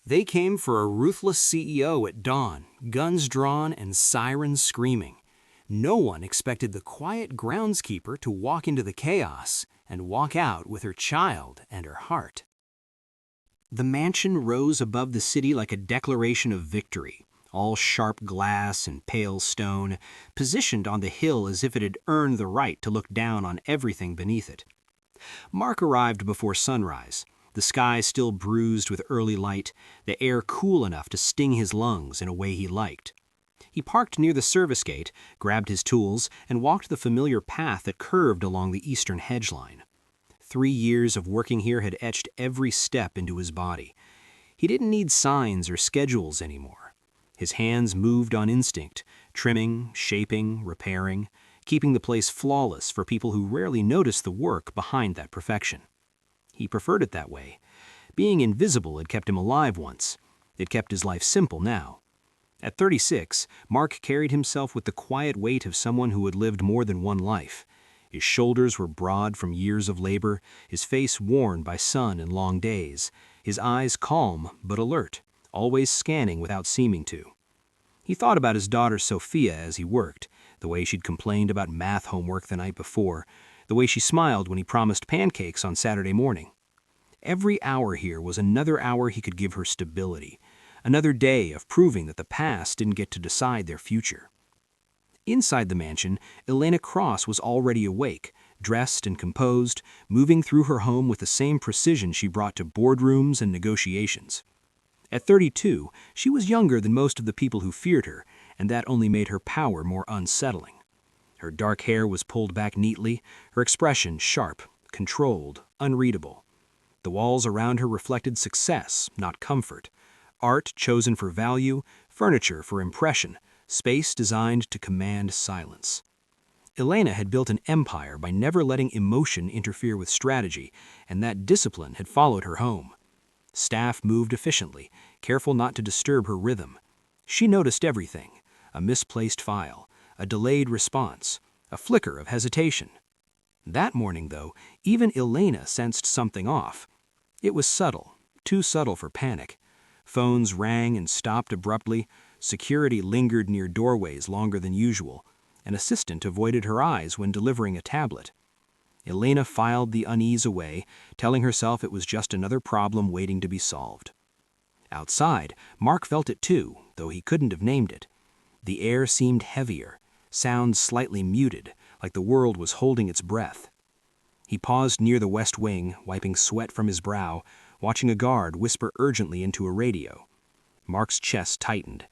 They came for a ruthless CEO at dawn, guns drawn and sirens screaming. No one expected the quiet groundskeeper to walk into the chaos and walk out with her child and her heart. The mansion rose above the city like a declaration of victory, all sharp glass and pale stone, positioned on the hill as if it had earned the right to look down on everything beneath it. Mark arrived before sunrise, the sky still bruised with early light, the air cool enough to sting his lungs in a way he liked. He parked near the service gate, grabbed his tools, and walked the familiar path that curved along the eastern hedge line. 3 years of working here had etched every step into his body. He didn't need signs or schedules anymore. His hands moved on instinct, trimming, shaping, repairing, keeping the place flawless for people who rarely notice the work behind that perfection. He preferred it that way. Being invisible had kept him alive once. It kept his life simple now. At 36, Mark carried himself with the quiet weight of someone who had lived more than one life. His shoulders were broad from years of labor, his face worn by sun and long days, his eyes calm but alert, always scanning without seeming to. He thought about his daughter Sophia as he worked, the way she'd complained about math homework the night before, the way she smiled when he promised pancakes on Saturday morning. Every hour here was another hour he could give her stability, another day of proving that the past didn't get to decide their future. Inside the mansion, Elena Cross was already awake, dressed and composed, moving through her home with the same precision she brought to boardrooms and negotiations. At 32, she was younger than most of the people who feared her, and that only made her power more unsettling. Her dark hair was pulled back neatly, her expression sharp, controlled, unreadable. The walls around her reflected success, not comfort. Art chosen for value, furniture for impression, space designed to command silence. Elena had built an empire by never letting emotion interfere with strategy, and that discipline had followed her home. Staff moved efficiently, careful not to disturb her rhythm. She noticed everything: a misplaced file, a delayed response, a flicker of hesitation. That morning, though, even Elena sensed something off. It was subtle, too subtle for panic. Phones rang and stopped abruptly, security lingered near doorways longer than usual, an assistant avoided her eyes when delivering a tablet. Elena filed the unease away, telling herself it was just another problem waiting to be solved. Outside, Mark felt it too, though he couldn't have named it. The air seemed heavier, sounds slightly muted, like the world was holding its breath. He paused near the west wing, wiping sweat from his brow, watching a guard whisper urgently into a radio. Mark's chest tightened.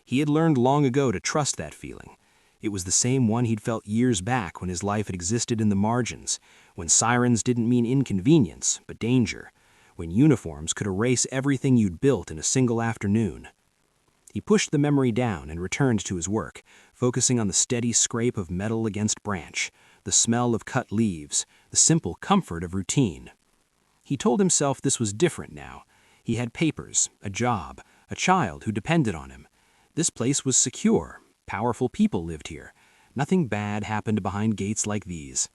He had learned long ago to trust that feeling. It was the same one he'd felt years back when his life had existed in the margins, when sirens didn't mean inconvenience, but danger, when uniforms could erase everything you'd built in a single afternoon. He pushed the memory down and returned to his work, focusing on the steady scrape of metal against branch, the smell of cut leaves, the simple comfort of routine. He told himself this was different now. He had papers, a job, a child who depended on him. This place was secure. Powerful people lived here. Nothing bad happened behind gates like these.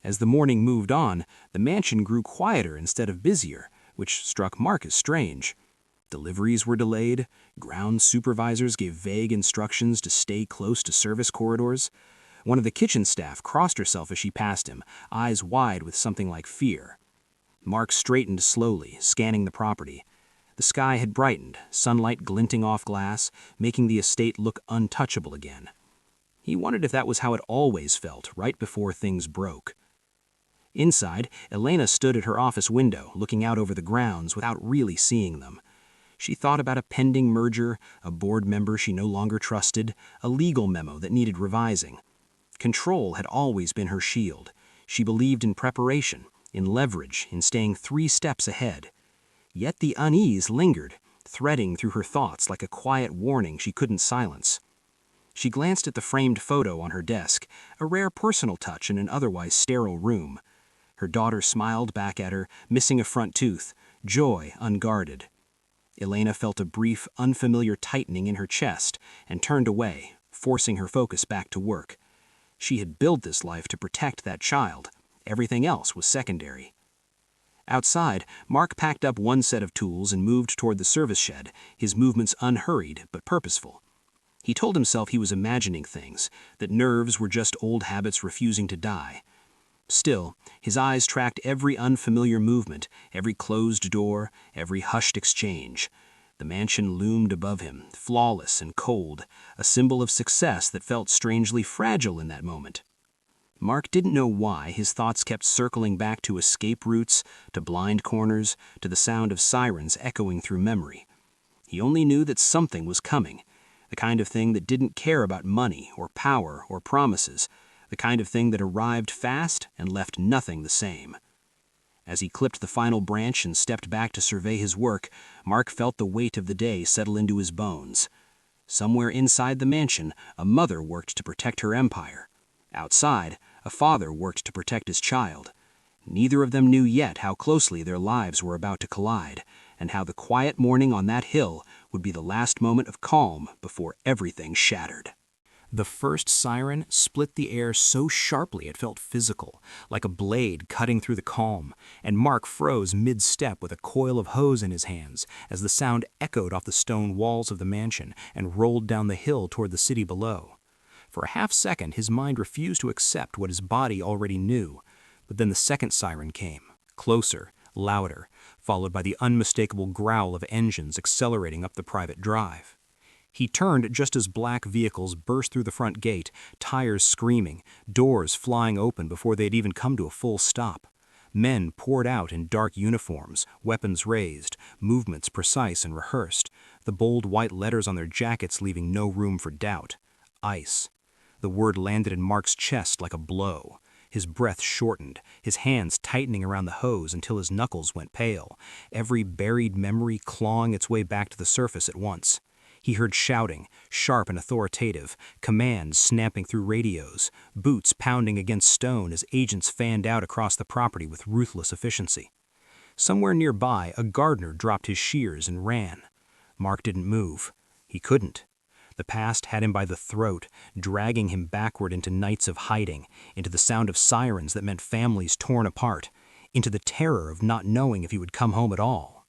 As the morning moved on, the mansion grew quieter instead of busier, which struck Mark as strange. Deliveries were delayed, ground supervisors gave vague instructions to stay close to service corridors. One of the kitchen staff crossed herself as she passed him, eyes wide with something like fear. Mark straightened slowly, scanning the property. The sky had brightened, sunlight glinting off glass, making the estate look untouchable again. He wondered if that was how it always felt, right before things broke. Inside, Elena stood at her office window, looking out over the grounds without really seeing them. She thought about a pending merger, a board member she no longer trusted, a legal memo that needed revising. Control had always been her shield. She believed in preparation, in leverage, in staying 3 steps ahead. Yet the unease lingered, threading through her thoughts like a quiet warning she couldn't silence. She glanced at the framed photo on her desk, a rare personal touch in an otherwise sterile room. Her daughter smiled back at her, missing a front tooth, joy unguarded. Elena felt a brief, unfamiliar tightening in her chest and turned away, forcing her focus back to work. She had built this life to protect that child. Everything else was secondary. Outside, Mark packed up one set of tools and moved toward the service shed, his movements unhurried but purposeful. He told himself he was imagining things, that nerves were just old habits refusing to die. Still, his eyes tracked every unfamiliar movement, every closed door, every hushed exchange. The mansion loomed above him, flawless and cold, a symbol of success that felt strangely fragile in that moment. Mark didn't know why his thoughts kept circling back to escape routes, to blind corners, to the sound of sirens echoing through memory. He only knew that something was coming, the kind of thing that didn't care about money or power or promises, the kind of thing that arrived fast and left nothing the same. As he clipped the final branch and stepped back to survey his work, Mark felt the weight of the day settle into his bones. Somewhere inside the mansion, a mother worked to protect her empire. Outside, a father worked to protect his child. Neither of them knew yet how closely their lives were about to collide, and how the quiet morning on that hill would be the last moment of calm before everything shattered. The first siren split the air so sharply it felt physical, like a blade cutting through the calm, and Mark froze mid-step with a coil of hose in his hands as the sound echoed off the stone walls of the mansion and rolled down the hill toward the city below. For a half-second, his mind refused to accept what his body already knew, but then the second siren came, closer, louder, followed by the unmistakable growl of engines accelerating up the private drive. He turned just as black vehicles burst through the front gate, tires screaming, doors flying open before they had even come to a full stop. Men poured out in dark uniforms, weapons raised, movements precise and rehearsed, the bold white letters on their jackets leaving no room for doubt. ICE. The word landed in Mark's chest like a blow. His breath shortened, his hands tightening around the hose until his knuckles went pale, every buried memory clawing its way back to the surface at once. He heard shouting, sharp and authoritative, commands snapping through radios, boots pounding against stone as agents fanned out across the property with ruthless efficiency. Somewhere nearby, a gardener dropped his shears and ran. Mark didn't move. He couldn't. The past had him by the throat, dragging him backward into nights of hiding, into the sound of sirens that meant families torn apart, into the terror of not knowing if he would come home at all.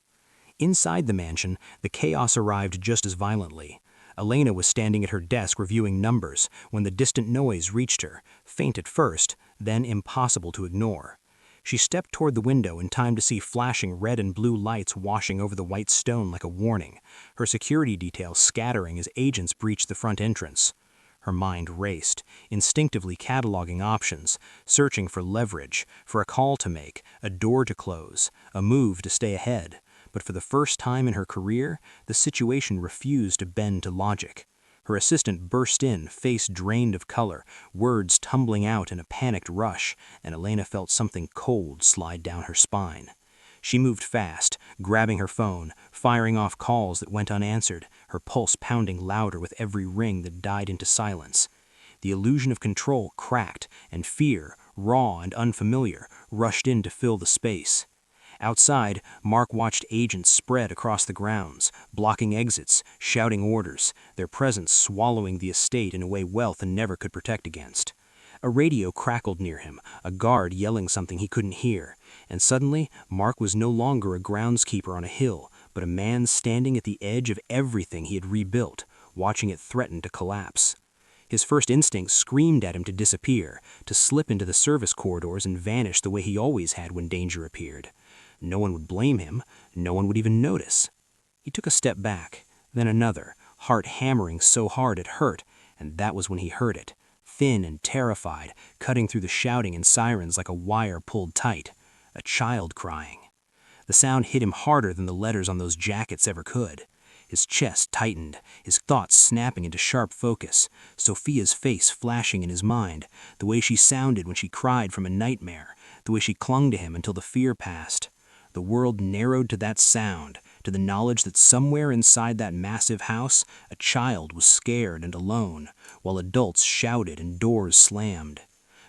Inside the mansion, the chaos arrived just as violently. Elena was standing at her desk reviewing numbers when the distant noise reached her, faint at first, then impossible to ignore. She stepped toward the window in time to see flashing red and blue lights washing over the white stone like a warning, her security detail scattering as agents breached the front entrance. Her mind raced, instinctively cataloging options, searching for leverage, for a call to make, a door to close, a move to stay ahead. But for the first time in her career, the situation refused to bend to logic. Her assistant burst in, face drained of color, words tumbling out in a panicked rush, and Elena felt something cold slide down her spine. She moved fast, grabbing her phone, firing off calls that went unanswered, her pulse pounding louder with every ring that died into silence. The illusion of control cracked, and fear, raw and unfamiliar, rushed in to fill the space. Outside, Mark watched agents spread across the grounds, blocking exits, shouting orders, their presence swallowing the estate in a way wealth never could protect against. A radio crackled near him, a guard yelling something he couldn't hear, and suddenly Mark was no longer a groundskeeper on a hill, but a man standing at the edge of everything he had rebuilt, watching it threaten to collapse. His first instinct screamed at him to disappear, to slip into the service corridors and vanish the way he always had when danger appeared. No one would blame him, no one would even notice. He took a step back, then another, heart hammering so hard it hurt, and that was when he heard it, thin and terrified, cutting through the shouting and sirens like a wire pulled tight. A child crying. The sound hit him harder than the letters on those jackets ever could. His chest tightened, his thoughts snapping into sharp focus, Sophia's face flashing in his mind, the way she sounded when she cried from a nightmare, the way she clung to him until the fear passed. The world narrowed to that sound, to the knowledge that somewhere inside that massive house, a child was scared and alone, while adults shouted and doors slammed.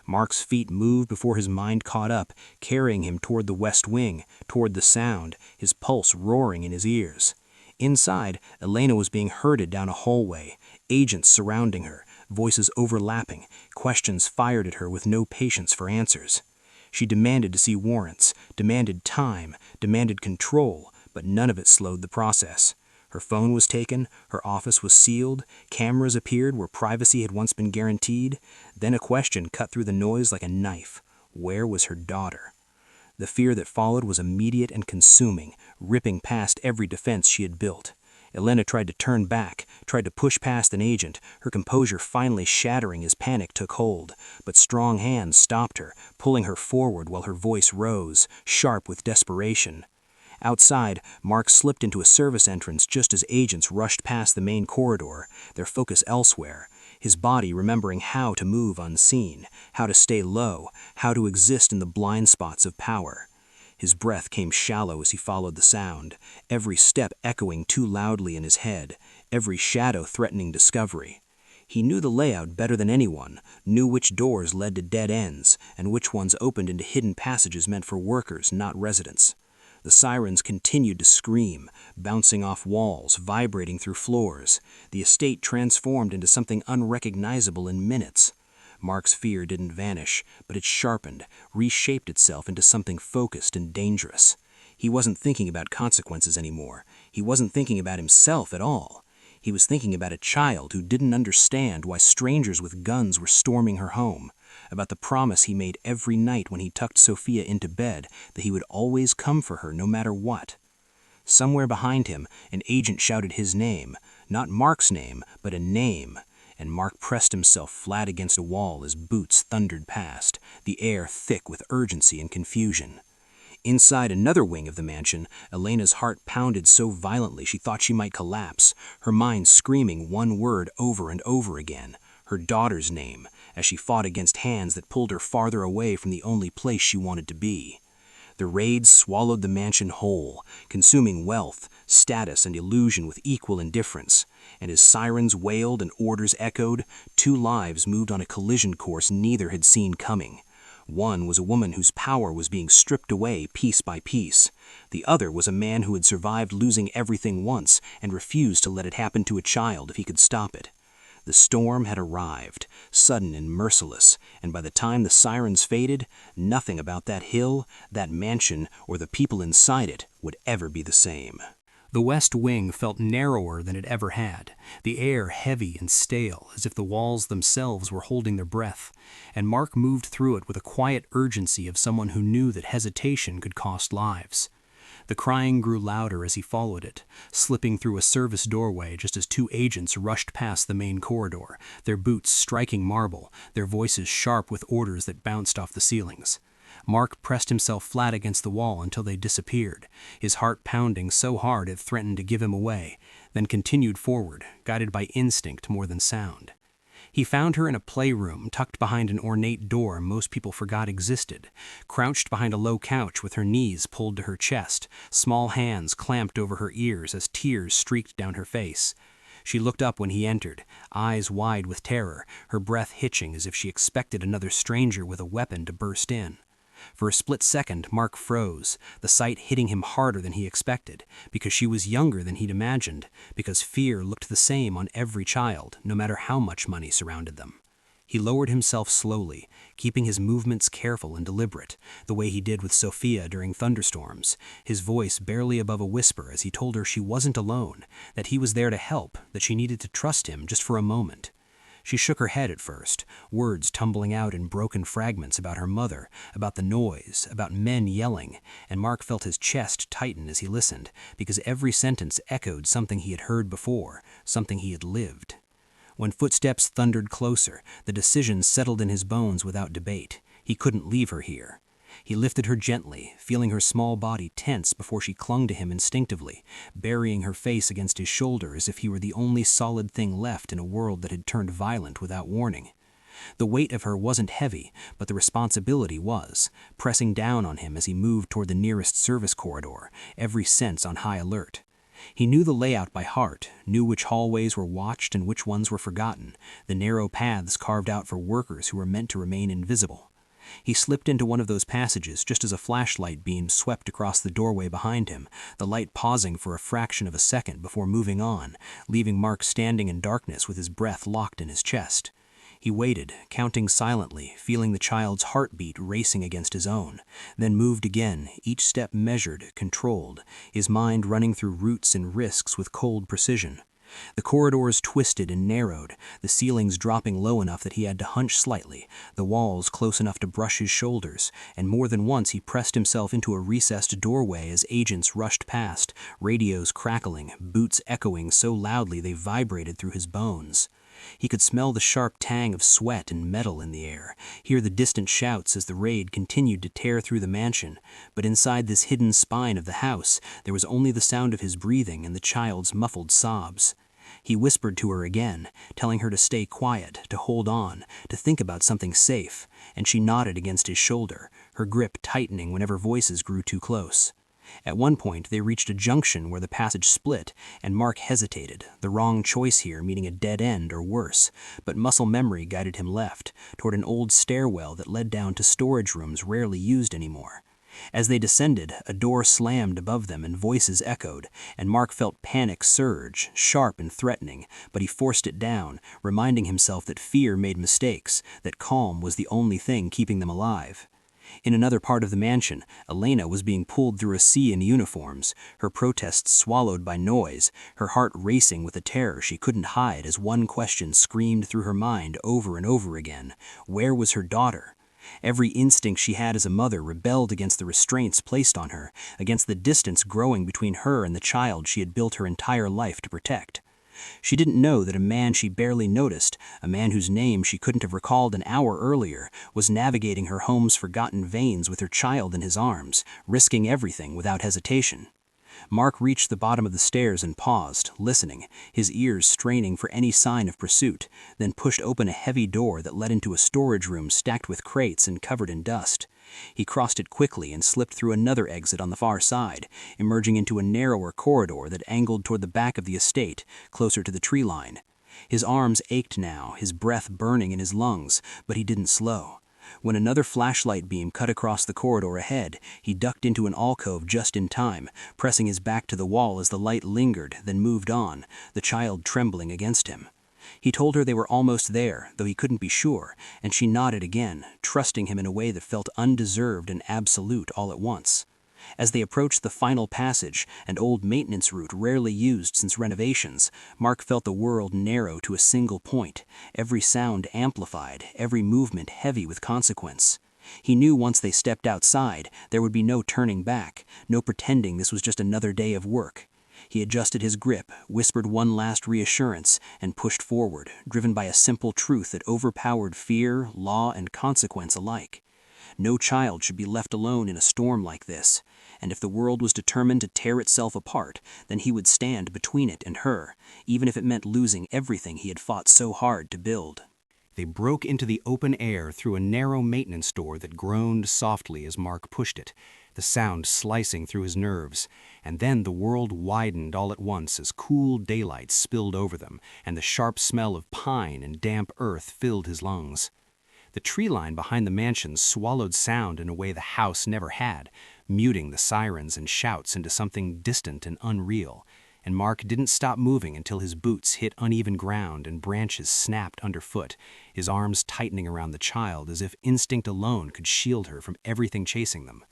Mark's feet moved before his mind caught up, carrying him toward the west wing, toward the sound, his pulse roaring in his ears. Inside, Elena was being herded down a hallway, agents surrounding her, voices overlapping, questions fired at her with no patience for answers. She demanded to see warrants, demanded time, demanded control, but none of it slowed the process. Her phone was taken, her office was sealed, cameras appeared where privacy had once been guaranteed. Then a question cut through the noise like a knife. Where was her daughter? The fear that followed was immediate and consuming, ripping past every defense she had built. Elena tried to turn back, tried to push past an agent, her composure finally shattering as panic took hold. But strong hands stopped her, pulling her forward while her voice rose, sharp with desperation. Outside, Mark slipped into a service entrance just as agents rushed past the main corridor, their focus elsewhere, his body remembering how to move unseen, how to stay low, how to exist in the blind spots of power. His breath came shallow as he followed the sound, every step echoing too loudly in his head, every shadow threatening discovery. He knew the layout better than anyone, knew which doors led to dead ends, and which ones opened into hidden passages meant for workers, not residents. The sirens continued to scream, bouncing off walls, vibrating through floors. The estate transformed into something unrecognizable in minutes. Mark's fear didn't vanish, but it sharpened, reshaped itself into something focused and dangerous. He wasn't thinking about consequences anymore. He wasn't thinking about himself at all. He was thinking about a child who didn't understand why strangers with guns were storming her home, about the promise he made every night when he tucked Sophia into bed that he would always come for her no matter what. Somewhere behind him, an agent shouted his name, not Mark's name, but a name, and Mark pressed himself flat against a wall as boots thundered past, the air thick with urgency and confusion. Inside another wing of the mansion, Elena's heart pounded so violently she thought she might collapse, her mind screaming one word over and over again, her daughter's name, as she fought against hands that pulled her farther away from the only place she wanted to be. The raids swallowed the mansion whole, consuming wealth, status, and illusion with equal indifference, and as sirens wailed and orders echoed, two lives moved on a collision course neither had seen coming. One was a woman whose power was being stripped away piece by piece. The other was a man who had survived losing everything once and refused to let it happen to a child if he could stop it. The storm had arrived, sudden and merciless, and by the time the sirens faded, nothing about that hill, that mansion, or the people inside it would ever be the same. The west wing felt narrower than it ever had, the air heavy and stale, as if the walls themselves were holding their breath, and Mark moved through it with a quiet urgency of someone who knew that hesitation could cost lives. The crying grew louder as he followed it, slipping through a service doorway just as two agents rushed past the main corridor, their boots striking marble, their voices sharp with orders that bounced off the ceilings. Mark pressed himself flat against the wall until they disappeared, his heart pounding so hard it threatened to give him away, then continued forward, guided by instinct more than sound. He found her in a playroom tucked behind an ornate door most people forgot existed, crouched behind a low couch with her knees pulled to her chest, small hands clamped over her ears as tears streaked down her face. She looked up when he entered, eyes wide with terror, her breath hitching as if she expected another stranger with a weapon to burst in. For a split second, Mark froze, the sight hitting him harder than he expected, because she was younger than he'd imagined, because fear looked the same on every child, no matter how much money surrounded them. He lowered himself slowly, keeping his movements careful and deliberate, the way he did with Sophia during thunderstorms, his voice barely above a whisper as he told her she wasn't alone, that he was there to help, that she needed to trust him just for a moment. She shook her head at first, words tumbling out in broken fragments about her mother, about the noise, about men yelling, and Mark felt his chest tighten as he listened, because every sentence echoed something he had heard before, something he had lived. When footsteps thundered closer, the decision settled in his bones without debate. He couldn't leave her here. He lifted her gently, feeling her small body tense before she clung to him instinctively, burying her face against his shoulder as if he were the only solid thing left in a world that had turned violent without warning. The weight of her wasn't heavy, but the responsibility was, pressing down on him as he moved toward the nearest service corridor, every sense on high alert. He knew the layout by heart, knew which hallways were watched and which ones were forgotten, the narrow paths carved out for workers who were meant to remain invisible. He slipped into one of those passages just as a flashlight beam swept across the doorway behind him, the light pausing for a fraction of a second before moving on, leaving Mark standing in darkness with his breath locked in his chest. He waited, counting silently, feeling the child's heartbeat racing against his own, then moved again, each step measured, controlled, his mind running through routes and risks with cold precision. The corridors twisted and narrowed, the ceilings dropping low enough that he had to hunch slightly, the walls close enough to brush his shoulders, and more than once he pressed himself into a recessed doorway as agents rushed past, radios crackling, boots echoing so loudly they vibrated through his bones. He could smell the sharp tang of sweat and metal in the air, hear the distant shouts as the raid continued to tear through the mansion, but inside this hidden spine of the house, there was only the sound of his breathing and the child's muffled sobs. He whispered to her again, telling her to stay quiet, to hold on, to think about something safe, and she nodded against his shoulder, her grip tightening whenever voices grew too close. At one point, they reached a junction where the passage split, and Mark hesitated, the wrong choice here meaning a dead end or worse, but muscle memory guided him left, toward an old stairwell that led down to storage rooms rarely used anymore. As they descended, a door slammed above them and voices echoed, and Mark felt panic surge, sharp and threatening, but he forced it down, reminding himself that fear made mistakes, that calm was the only thing keeping them alive. In another part of the mansion, Elena was being pulled through a sea in uniforms, her protests swallowed by noise, her heart racing with a terror she couldn't hide as one question screamed through her mind over and over again. Where was her daughter? Every instinct she had as a mother rebelled against the restraints placed on her, against the distance growing between her and the child she had built her entire life to protect. She didn't know that a man she barely noticed, a man whose name she couldn't have recalled an hour earlier, was navigating her home's forgotten veins with her child in his arms, risking everything without hesitation. Mark reached the bottom of the stairs and paused, listening, his ears straining for any sign of pursuit, then pushed open a heavy door that led into a storage room stacked with crates and covered in dust. He crossed it quickly and slipped through another exit on the far side, emerging into a narrower corridor that angled toward the back of the estate, closer to the tree line. His arms ached now, his breath burning in his lungs, but he didn't slow. When another flashlight beam cut across the corridor ahead, he ducked into an alcove just in time, pressing his back to the wall as the light lingered, then moved on, the child trembling against him. He told her they were almost there, though he couldn't be sure, and she nodded again, trusting him in a way that felt undeserved and absolute all at once. As they approached the final passage, an old maintenance route rarely used since renovations, Mark felt the world narrow to a single point, every sound amplified, every movement heavy with consequence. He knew once they stepped outside, there would be no turning back, no pretending this was just another day of work. He adjusted his grip, whispered one last reassurance, and pushed forward, driven by a simple truth that overpowered fear, law, and consequence alike. No child should be left alone in a storm like this, and if the world was determined to tear itself apart, then he would stand between it and her, even if it meant losing everything he had fought so hard to build. They broke into the open air through a narrow maintenance door that groaned softly as Mark pushed it, the sound slicing through his nerves, and then the world widened all at once as cool daylight spilled over them, and the sharp smell of pine and damp earth filled his lungs. The tree line behind the mansion swallowed sound in a way the house never had, muting the sirens and shouts into something distant and unreal, and Mark didn't stop moving until his boots hit uneven ground and branches snapped underfoot, his arms tightening around the child as if instinct alone could shield her from everything chasing them.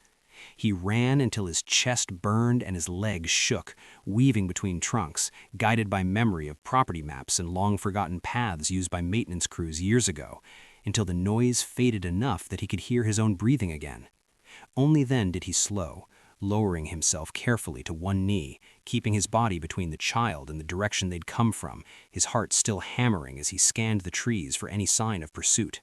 He ran until his chest burned and his legs shook, weaving between trunks, guided by memory of property maps and long-forgotten paths used by maintenance crews years ago, until the noise faded enough that he could hear his own breathing again. Only then did he slow, lowering himself carefully to one knee, keeping his body between the child and the direction they'd come from, his heart still hammering as he scanned the trees for any sign of pursuit.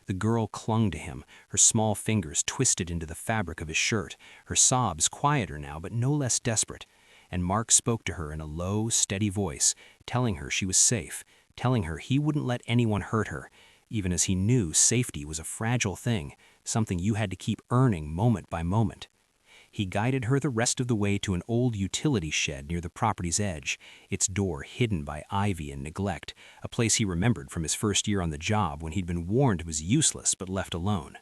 The girl clung to him, her small fingers twisted into the fabric of his shirt, her sobs quieter now but no less desperate, and Mark spoke to her in a low, steady voice, telling her she was safe, telling her he wouldn't let anyone hurt her, even as he knew safety was a fragile thing, something you had to keep earning moment by moment. He guided her the rest of the way to an old utility shed near the property's edge, its door hidden by ivy and neglect, a place he remembered from his first year on the job when he'd been warned it was useless but left alone.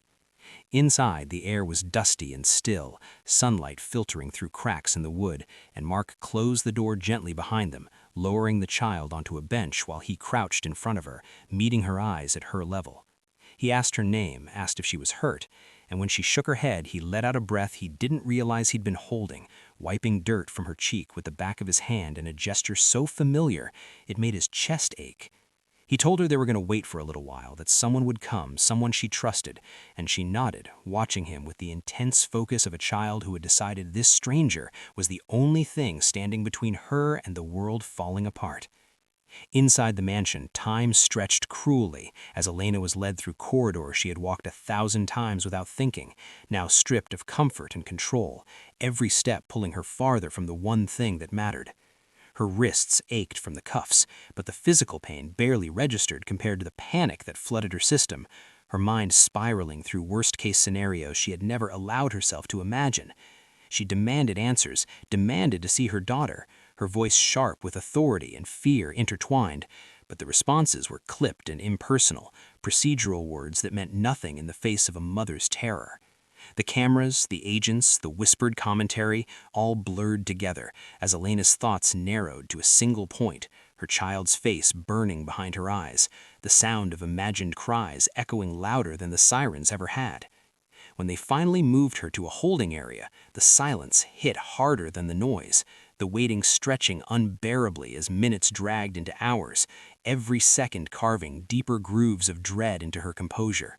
Inside, the air was dusty and still, sunlight filtering through cracks in the wood, and Mark closed the door gently behind them, lowering the child onto a bench while he crouched in front of her, meeting her eyes at her level. He asked her name, asked if she was hurt, and when she shook her head, he let out a breath he didn't realize he'd been holding, wiping dirt from her cheek with the back of his hand in a gesture so familiar it made his chest ache. He told her they were going to wait for a little while, that someone would come, someone she trusted, and she nodded, watching him with the intense focus of a child who had decided this stranger was the only thing standing between her and the world falling apart. Inside the mansion, time stretched cruelly as Elena was led through corridors she had walked 1,000 times without thinking, now stripped of comfort and control, every step pulling her farther from the one thing that mattered. Her wrists ached from the cuffs, but the physical pain barely registered compared to the panic that flooded her system, her mind spiraling through worst-case scenarios she had never allowed herself to imagine. She demanded answers, demanded to see her daughter, her voice sharp with authority and fear intertwined, but the responses were clipped and impersonal, procedural words that meant nothing in the face of a mother's terror. The cameras, the agents, the whispered commentary, all blurred together as Elena's thoughts narrowed to a single point, her child's face burning behind her eyes, the sound of imagined cries echoing louder than the sirens ever had. When they finally moved her to a holding area, the silence hit harder than the noise, the waiting stretching unbearably as minutes dragged into hours, every second carving deeper grooves of dread into her composure.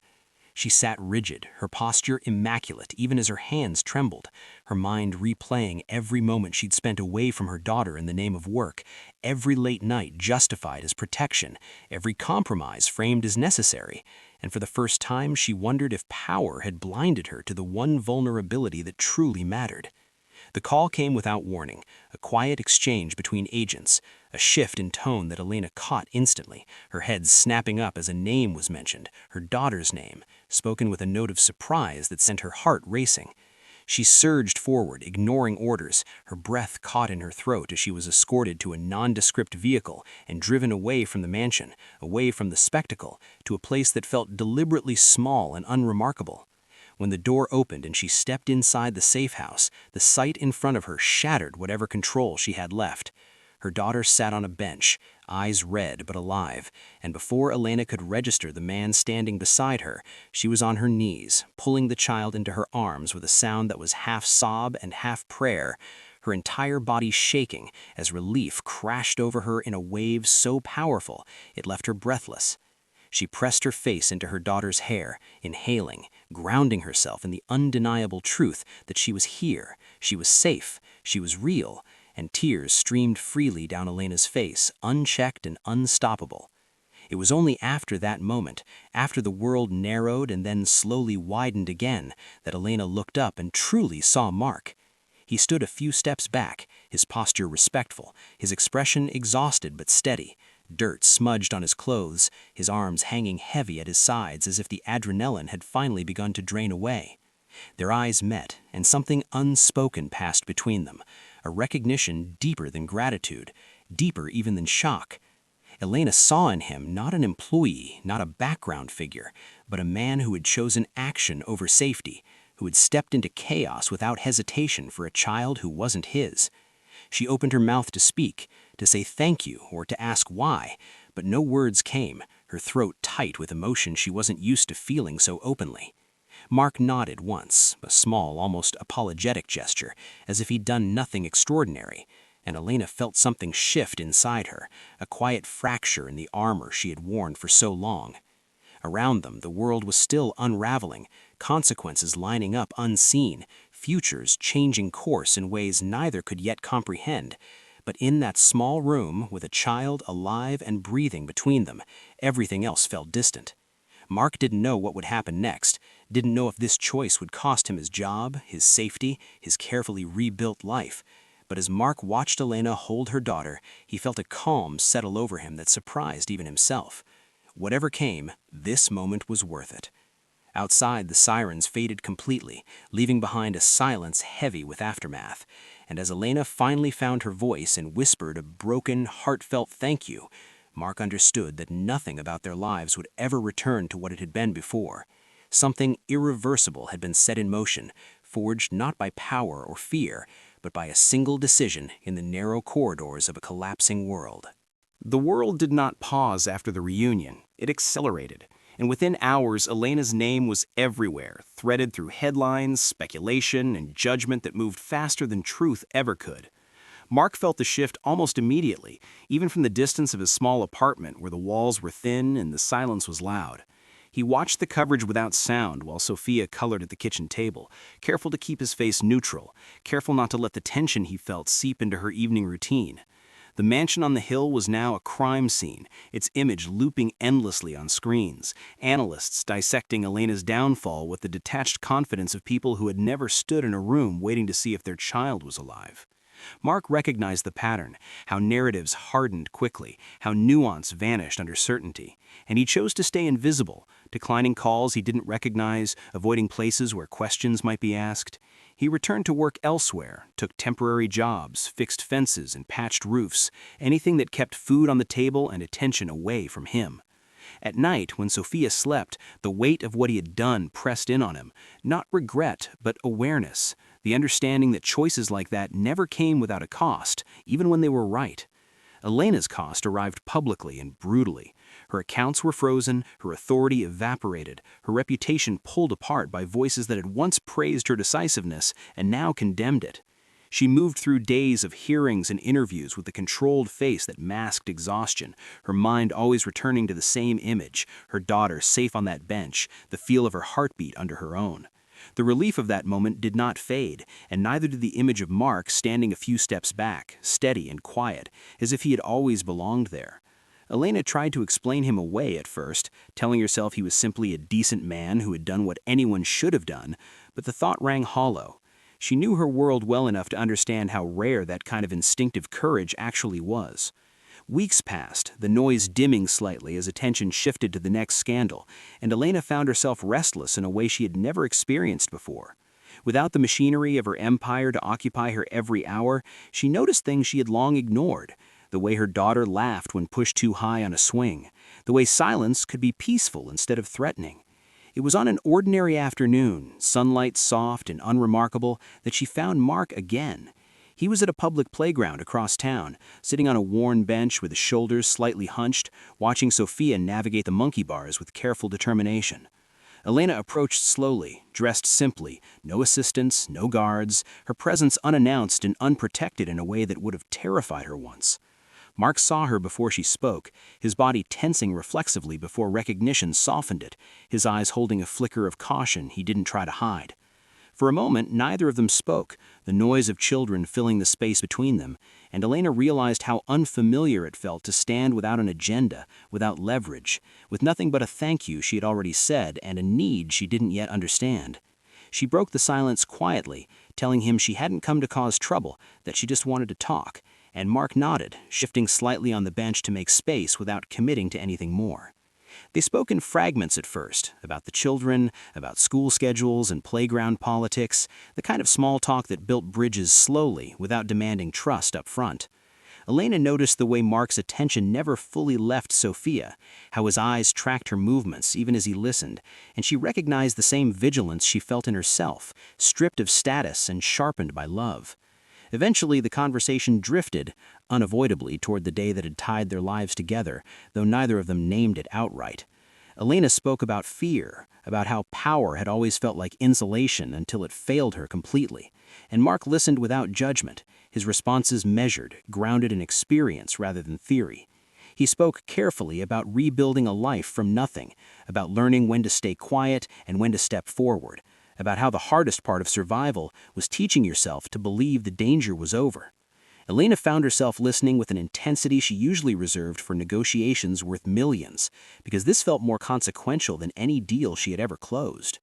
She sat rigid, her posture immaculate even as her hands trembled, her mind replaying every moment she'd spent away from her daughter in the name of work, every late night justified as protection, every compromise framed as necessary, and for the first time she wondered if power had blinded her to the one vulnerability that truly mattered. The call came without warning, a quiet exchange between agents, a shift in tone that Elena caught instantly, her head snapping up as a name was mentioned, her daughter's name, spoken with a note of surprise that sent her heart racing. She surged forward, ignoring orders, her breath caught in her throat as she was escorted to a nondescript vehicle and driven away from the mansion, away from the spectacle, to a place that felt deliberately small and unremarkable. When the door opened and she stepped inside the safe house, the sight in front of her shattered whatever control she had left. Her daughter sat on a bench, eyes red but alive, and before Elena could register the man standing beside her, she was on her knees, pulling the child into her arms with a sound that was half sob and half prayer, her entire body shaking as relief crashed over her in a wave so powerful it left her breathless. She pressed her face into her daughter's hair, inhaling, grounding herself in the undeniable truth that she was here, she was safe, she was real, and tears streamed freely down Elena's face, unchecked and unstoppable. It was only after that moment, after the world narrowed and then slowly widened again, that Elena looked up and truly saw Mark. He stood a few steps back, his posture respectful, his expression exhausted but steady, dirt smudged on his clothes, his arms hanging heavy at his sides as if the adrenaline had finally begun to drain away. Their eyes met, and something unspoken passed between them, a recognition deeper than gratitude, deeper even than shock. Elena saw in him not an employee, not a background figure, but a man who had chosen action over safety, who had stepped into chaos without hesitation for a child who wasn't his. She opened her mouth to speak, to say thank you or to ask why, but no words came, her throat tight with emotion she wasn't used to feeling so openly. Mark nodded once, a small, almost apologetic gesture, as if he'd done nothing extraordinary, and Elena felt something shift inside her, a quiet fracture in the armor she had worn for so long. Around them, the world was still unraveling, consequences lining up unseen, futures changing course in ways neither could yet comprehend. But in that small room, with a child alive and breathing between them, everything else felt distant. Mark didn't know what would happen next, didn't know if this choice would cost him his job, his safety, his carefully rebuilt life. But as Mark watched Elena hold her daughter, he felt a calm settle over him that surprised even himself. Whatever came, this moment was worth it. Outside, the sirens faded completely, leaving behind a silence heavy with aftermath. And as Elena finally found her voice and whispered a broken, heartfelt thank you, Mark understood that nothing about their lives would ever return to what it had been before. Something irreversible had been set in motion, forged not by power or fear, but by a single decision in the narrow corridors of a collapsing world. The world did not pause after the reunion. It accelerated. And within hours, Elena's name was everywhere, threaded through headlines, speculation, and judgment that moved faster than truth ever could. Mark felt the shift almost immediately, even from the distance of his small apartment where the walls were thin and the silence was loud. He watched the coverage without sound while Sophia colored at the kitchen table, careful to keep his face neutral, careful not to let the tension he felt seep into her evening routine. The mansion on the hill was now a crime scene, its image looping endlessly on screens, analysts dissecting Elena's downfall with the detached confidence of people who had never stood in a room waiting to see if their child was alive. Mark recognized the pattern, how narratives hardened quickly, how nuance vanished under certainty, and he chose to stay invisible, declining calls he didn't recognize, avoiding places where questions might be asked. He returned to work elsewhere, took temporary jobs, fixed fences and patched roofs, anything that kept food on the table and attention away from him. At night, when Sophia slept, the weight of what he had done pressed in on him, not regret, but awareness, the understanding that choices like that never came without a cost, even when they were right. Elena's cost arrived publicly and brutally. Her accounts were frozen, her authority evaporated, her reputation pulled apart by voices that had once praised her decisiveness and now condemned it. She moved through days of hearings and interviews with a controlled face that masked exhaustion, her mind always returning to the same image, her daughter safe on that bench, the feel of her heartbeat under her own. The relief of that moment did not fade, and neither did the image of Mark standing a few steps back, steady and quiet, as if he had always belonged there. Elena tried to explain him away at first, telling herself he was simply a decent man who had done what anyone should have done, but the thought rang hollow. She knew her world well enough to understand how rare that kind of instinctive courage actually was. Weeks passed, the noise dimming slightly as attention shifted to the next scandal, and Elena found herself restless in a way she had never experienced before. Without the machinery of her empire to occupy her every hour, she noticed things she had long ignored. The way her daughter laughed when pushed too high on a swing. The way silence could be peaceful instead of threatening. It was on an ordinary afternoon, sunlight soft and unremarkable, that she found Mark again. He was at a public playground across town, sitting on a worn bench with his shoulders slightly hunched, watching Sophia navigate the monkey bars with careful determination. Elena approached slowly, dressed simply, no assistants, no guards, her presence unannounced and unprotected in a way that would have terrified her once. Mark saw her before she spoke, his body tensing reflexively before recognition softened it, his eyes holding a flicker of caution he didn't try to hide. For a moment, neither of them spoke, the noise of children filling the space between them, and Elena realized how unfamiliar it felt to stand without an agenda, without leverage, with nothing but a thank you she had already said and a need she didn't yet understand. She broke the silence quietly, telling him she hadn't come to cause trouble, that she just wanted to talk, and Mark nodded, shifting slightly on the bench to make space without committing to anything more. They spoke in fragments at first, about the children, about school schedules and playground politics, the kind of small talk that built bridges slowly without demanding trust up front. Elena noticed the way Mark's attention never fully left Sophia, how his eyes tracked her movements even as he listened, and she recognized the same vigilance she felt in herself, stripped of status and sharpened by love. Eventually, the conversation drifted, unavoidably, toward the day that had tied their lives together, though neither of them named it outright. Elena spoke about fear, about how power had always felt like insulation until it failed her completely, and Mark listened without judgment, his responses measured, grounded in experience rather than theory. He spoke carefully about rebuilding a life from nothing, about learning when to stay quiet and when to step forward, about how the hardest part of survival was teaching yourself to believe the danger was over. Elena found herself listening with an intensity she usually reserved for negotiations worth millions, because this felt more consequential than any deal she had ever closed.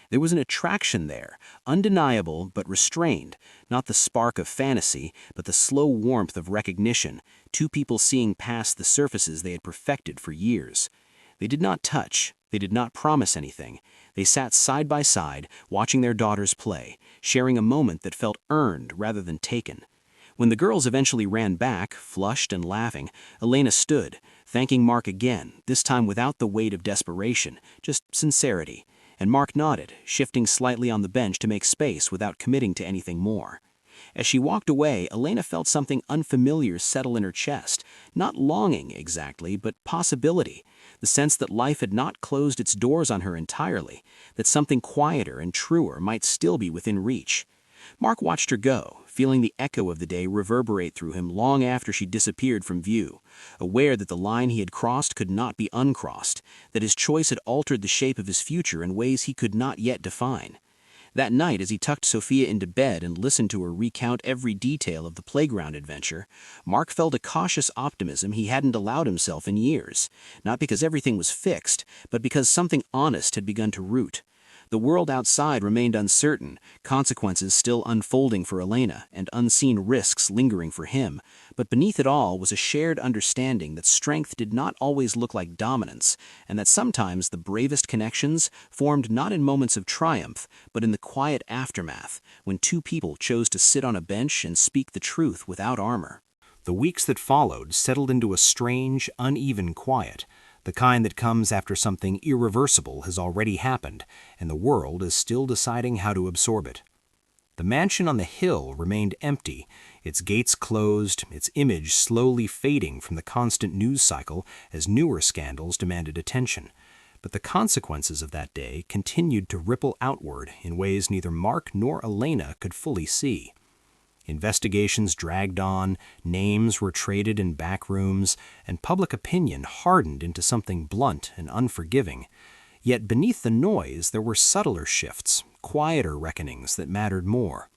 There was an attraction there, undeniable but restrained, not the spark of fantasy, but the slow warmth of recognition, two people seeing past the surfaces they had perfected for years. They did not touch, they did not promise anything. They sat side by side, watching their daughters play, sharing a moment that felt earned rather than taken. When the girls eventually ran back, flushed and laughing, Elena stood, thanking Mark again, this time without the weight of desperation, just sincerity. and Mark nodded, shifting slightly on the bench to make space without committing to anything more. As she walked away, Elena felt something unfamiliar settle in her chest, not longing exactly, but possibility, the sense that life had not closed its doors on her entirely, that something quieter and truer might still be within reach. Mark watched her go, feeling the echo of the day reverberate through him long after she disappeared from view, aware that the line he had crossed could not be uncrossed, that his choice had altered the shape of his future in ways he could not yet define. That night, as he tucked Sophia into bed and listened to her recount every detail of the playground adventure, Mark felt a cautious optimism he hadn't allowed himself in years, not because everything was fixed, but because something honest had begun to root. The world outside remained uncertain, consequences still unfolding for Elena, and unseen risks lingering for him, but beneath it all was a shared understanding that strength did not always look like dominance, and that sometimes the bravest connections formed not in moments of triumph, but in the quiet aftermath, when two people chose to sit on a bench and speak the truth without armor. The weeks that followed settled into a strange, uneven quiet, the kind that comes after something irreversible has already happened, and the world is still deciding how to absorb it. The mansion on the hill remained empty, its gates closed, its image slowly fading from the constant news cycle as newer scandals demanded attention. But the consequences of that day continued to ripple outward in ways neither Mark nor Elena could fully see. Investigations dragged on, names were traded in back rooms, and public opinion hardened into something blunt and unforgiving. Yet beneath the noise there were subtler shifts, quieter reckonings that mattered more.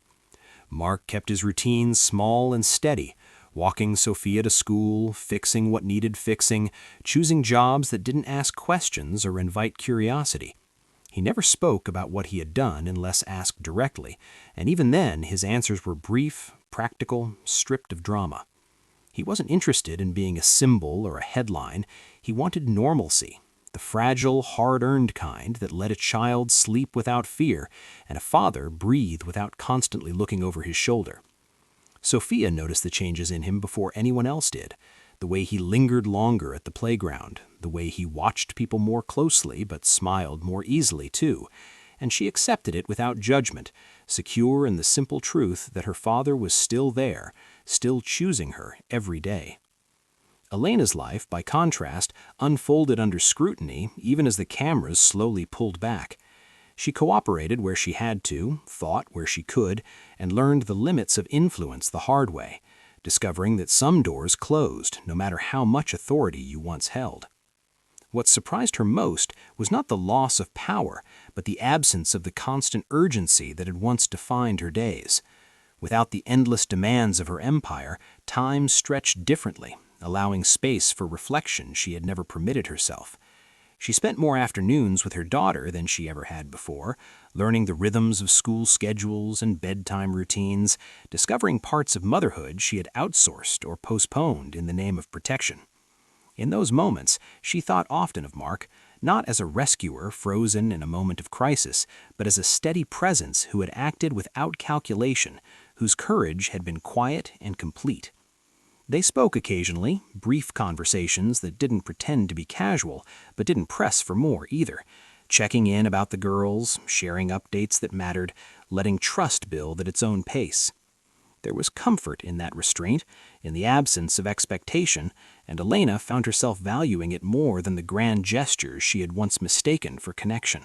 Mark kept his routines small and steady, walking Sophia to school, fixing what needed fixing, choosing jobs that didn't ask questions or invite curiosity. He never spoke about what he had done unless asked directly, and even then his answers were brief, practical, stripped of drama. He wasn't interested in being a symbol or a headline. He wanted normalcy, the fragile, hard-earned kind that let a child sleep without fear and a father breathe without constantly looking over his shoulder. Sophia noticed the changes in him before anyone else did. The way he lingered longer at the playground, the way he watched people more closely but smiled more easily too, and she accepted it without judgment, secure in the simple truth that her father was still there, still choosing her every day. Elena's life, by contrast, unfolded under scrutiny even as the cameras slowly pulled back. She cooperated where she had to, thought where she could, and learned the limits of influence the hard way, discovering that some doors closed no matter how much authority you once held. What surprised her most was not the loss of power, but the absence of the constant urgency that had once defined her days. Without the endless demands of her empire, time stretched differently, allowing space for reflection she had never permitted herself. She spent more afternoons with her daughter than she ever had before, learning the rhythms of school schedules and bedtime routines, discovering parts of motherhood she had outsourced or postponed in the name of protection. In those moments, she thought often of Mark, not as a rescuer frozen in a moment of crisis, but as a steady presence who had acted without calculation, whose courage had been quiet and complete. They spoke occasionally, brief conversations that didn't pretend to be casual, but didn't press for more either, checking in about the girls, sharing updates that mattered, letting trust build at its own pace. There was comfort in that restraint, in the absence of expectation, and Elena found herself valuing it more than the grand gestures she had once mistaken for connection.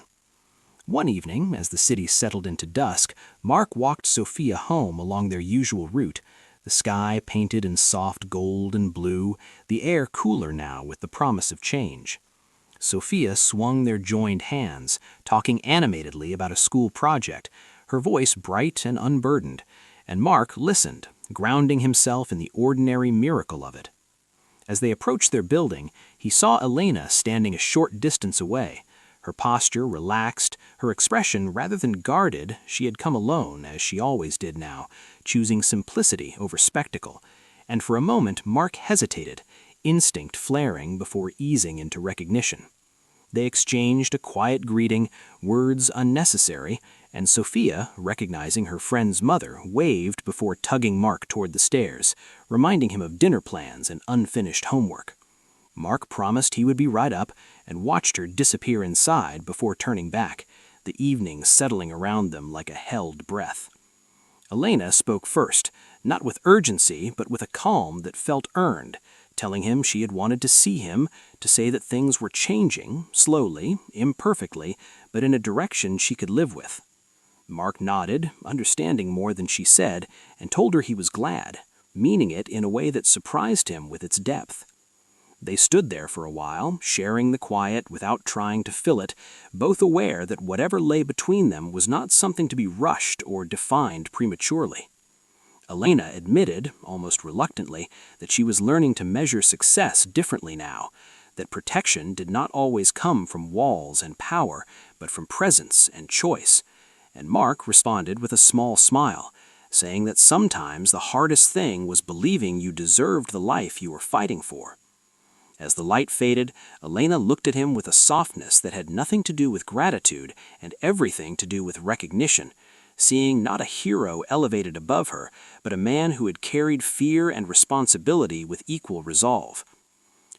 One evening, as the city settled into dusk, Mark walked Sophia home along their usual route, the sky painted in soft gold and blue, the air cooler now with the promise of change. Sophia swung their joined hands, talking animatedly about a school project, her voice bright and unburdened, and Mark listened, grounding himself in the ordinary miracle of it. As they approached their building, he saw Elena standing a short distance away. Her posture relaxed, her expression rather than guarded. She had come alone, as she always did now, choosing simplicity over spectacle, and for a moment Mark hesitated, instinct flaring before easing into recognition. They exchanged a quiet greeting, words unnecessary, and Sophia, recognizing her friend's mother, waved before tugging Mark toward the stairs, reminding him of dinner plans and unfinished homework. Mark promised he would be right up and watched her disappear inside before turning back, the evening settling around them like a held breath. Elena spoke first, not with urgency, but with a calm that felt earned, telling him she had wanted to see him, to say that things were changing, slowly, imperfectly, but in a direction she could live with. Mark nodded, understanding more than she said, and told her he was glad, meaning it in a way that surprised him with its depth. They stood there for a while, sharing the quiet without trying to fill it, both aware that whatever lay between them was not something to be rushed or defined prematurely. Elena admitted, almost reluctantly, that she was learning to measure success differently now, that protection did not always come from walls and power, but from presence and choice. And Mark responded with a small smile, saying that sometimes the hardest thing was believing you deserved the life you were fighting for. As the light faded, Elena looked at him with a softness that had nothing to do with gratitude and everything to do with recognition, seeing not a hero elevated above her, but a man who had carried fear and responsibility with equal resolve.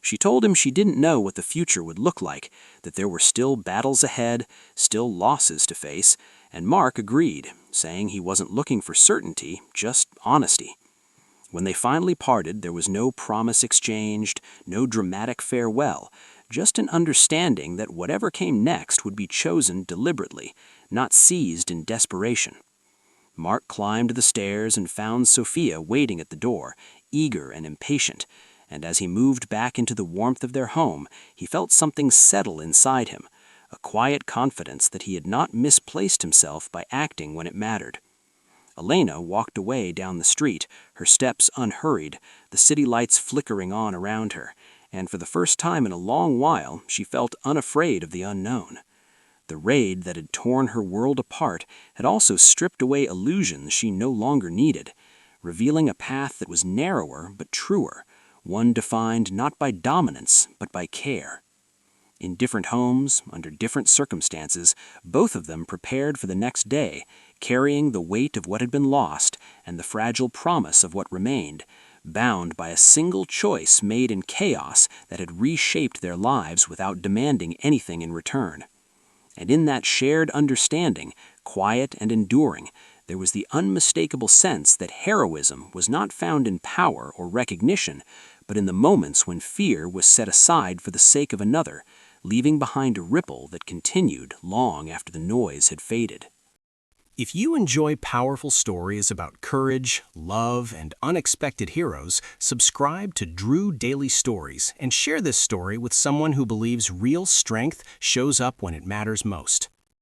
She told him she didn't know what the future would look like, that there were still battles ahead, still losses to face, and Mark agreed, saying he wasn't looking for certainty, just honesty. When they finally parted, there was no promise exchanged, no dramatic farewell, just an understanding that whatever came next would be chosen deliberately, not seized in desperation. Mark climbed the stairs and found Sophia waiting at the door, eager and impatient, and as he moved back into the warmth of their home, he felt something settle inside him, a quiet confidence that he had not misplaced himself by acting when it mattered. Elena walked away down the street, her steps unhurried, the city lights flickering on around her, and for the first time in a long while she felt unafraid of the unknown. The raid that had torn her world apart had also stripped away illusions she no longer needed, revealing a path that was narrower but truer, one defined not by dominance but by care. In different homes, under different circumstances, both of them prepared for the next day, carrying the weight of what had been lost and the fragile promise of what remained, bound by a single choice made in chaos that had reshaped their lives without demanding anything in return. And in that shared understanding, quiet and enduring, there was the unmistakable sense that heroism was not found in power or recognition, but in the moments when fear was set aside for the sake of another, leaving behind a ripple that continued long after the noise had faded. If you enjoy powerful stories about courage, love, and unexpected heroes, subscribe to Drew Daily Stories and share this story with someone who believes real strength shows up when it matters most.